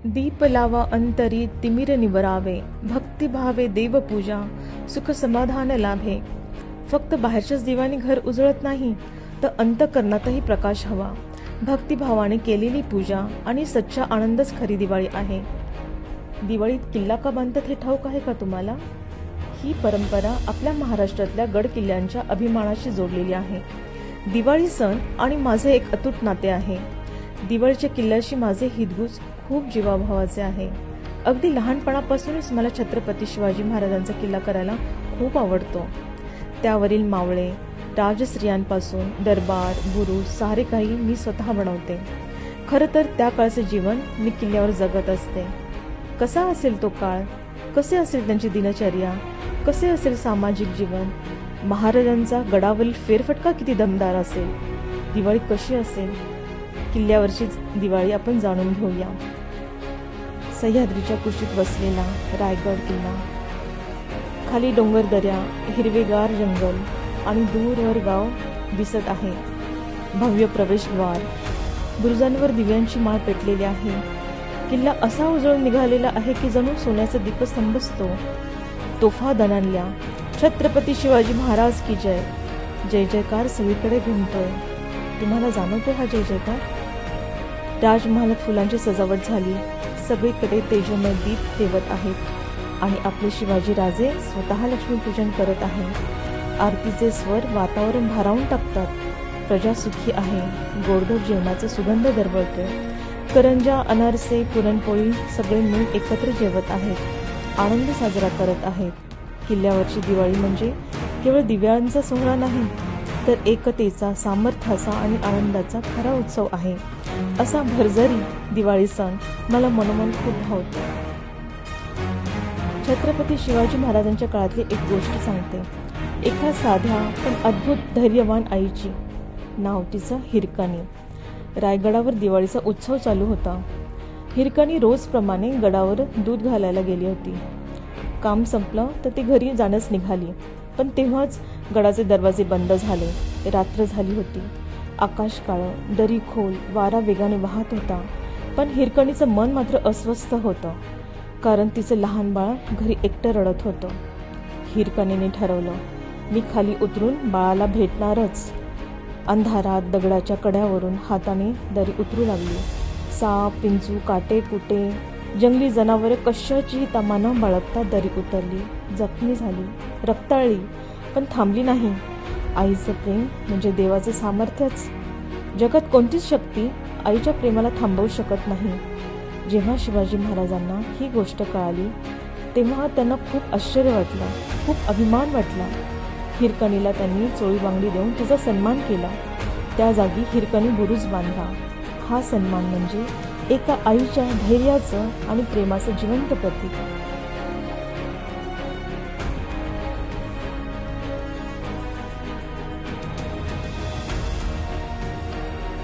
दीप लावा अंतरी तिमिर निवरावे, भक्तिभावे देवपूजा सुख समाधान लाभे. फक्त बाहेरच्याच दिव्याने घर उजळत नाही, तर अंतःकरणातही प्रकाश हवा. भक्तिभावाने केलेली पूजा आणि सच्चा आनंदच खरी दिवाळी आहे. दिवाळीत किल्ला का बांधतात हे ठाऊक आहे का तुम्हाला? ही परंपरा आपल्या महाराष्ट्रातल्या गड किल्ल्यांच्या अभिमानाशी जोडलेली आहे. दिवाळी सण आणि माझे एक अतूट नाते आहे. दिवाळीच्या किल्ल्याशी माझे हितगुज खूप जीवाभावाचे आहे. अगदी लहानपणापासूनच मला छत्रपती शिवाजी महाराजांचा किल्ला करायला खूप आवडतो. त्यावरील मावळे, राजस्त्रियांपासून दरबार, बुरुज सारे काही मी स्वतः बनवते. खरं तर त्या काळचे जीवन मी किल्ल्यावर जगत असते. कसा असेल तो काळ, कसे असेल त्यांची दिनचर्या, कसे असेल सामाजिक जीवन, महाराजांचा गडावरील फेरफटका किती दमदार असेल, दिवाळी कशी असेल, किल्ल्यावरचीच दिवाळी आपण जाणून घेऊया. सह्याद्रीच्या कुशीत वसलेला रायगड किल्ला, खाली डोंगरदऱ्या, हिरवेगार जंगल आणि दूरवर गाव दिसत आहे. भव्य प्रवेशद्वार, बुरुजांवर दिव्यांची माळ पेटलेली आहे. किल्ला असा उजळून निघालेला आहे की जणू सोन्याचा दीपस्तंभ असतो. तोफा दणाणल्या, छत्रपती शिवाजी महाराज की जय, जय जयकार सगळीकडे घुमतोय. तुम्हाला जाणवतो हा जय जयकार? राजमहालात फुलांची सजावट झाली. सगळीकडे तेजोमय दीप तेवत आहेत आणि आपले शिवाजी राजे स्वतः लक्ष्मीपूजन करत आहेत. आरतीचे स्वर वातावरण भारावून टाकतात. प्रजा सुखी आहे. गोडधोड जेवणाचा सुगंध दरवळतोय. करंजा, अनारसे, पुरणपोळी सगळे मिळून एकत्र जेवत आहेत. आनंद साजरा करत आहेत. किल्ल्यावरची दिवाळी म्हणजे केवळ दिव्यांचा सोहळा नाही, तर एकतेचा, सामर्थ्याचा आणि आनंदाचा खरा उत्सव आहे. असा भरजरी दिवाळी सण मला मनोमन खूप भावतो. छत्रपती शिवाजी महाराजांच्या काळातली एक गोष्ट सांगते. एका साध्या पण अद्भुत धैर्यवान आईची. नाव तिचं हिरकणी. रायगडावर दिवाळीचा उत्सव चालू होता. हिरकणी रोजप्रमाणे गडावर दूध घालायला गेली होती. काम संपलं तर ती घरी जाण्यास निघाली, पण तेव्हाच गडाचे दरवाजे बंद झाले. रात्र झाली होती. आकाश काळं, दरी खोल, वारा वेगाने वाहत होता. पण हिरकणीचं मन मात्र अस्वस्थ होतं, कारण तिचं लहान बाळ घरी एकटं रडत होतं. हिरकणीने ठरवलं, मी खाली उतरून बाळाला भेटणारच. अंधारात दगडाच्या कड्यावरून हाताने दरी उतरू लागली. साप, विंचू, काटे कुटे, जंगली जनावरे कशाचीही तमा न बाळगता दरी उतरली. जखमी झाली, रक्ताळली, पण थांबली नाही. आईचं प्रेम म्हणजे देवाचं सामर्थ्यच. जगात कोणतीच शक्ती आईच्या प्रेमाला थांबवू शकत नाही. जेव्हा शिवाजी महाराजांना ही गोष्ट कळाली, तेव्हा त्यांना खूप आश्चर्य वाटलं, खूप अभिमान वाटला. हिरकणीला त्यांनी चोळी बांगडी देऊन तिचा सन्मान केला. त्या जागी हिरकणी बुरुज बांधला. हा सन्मान म्हणजे एका आईच्या धैर्याचं आणि प्रेमाचं जिवंत प्रतीक.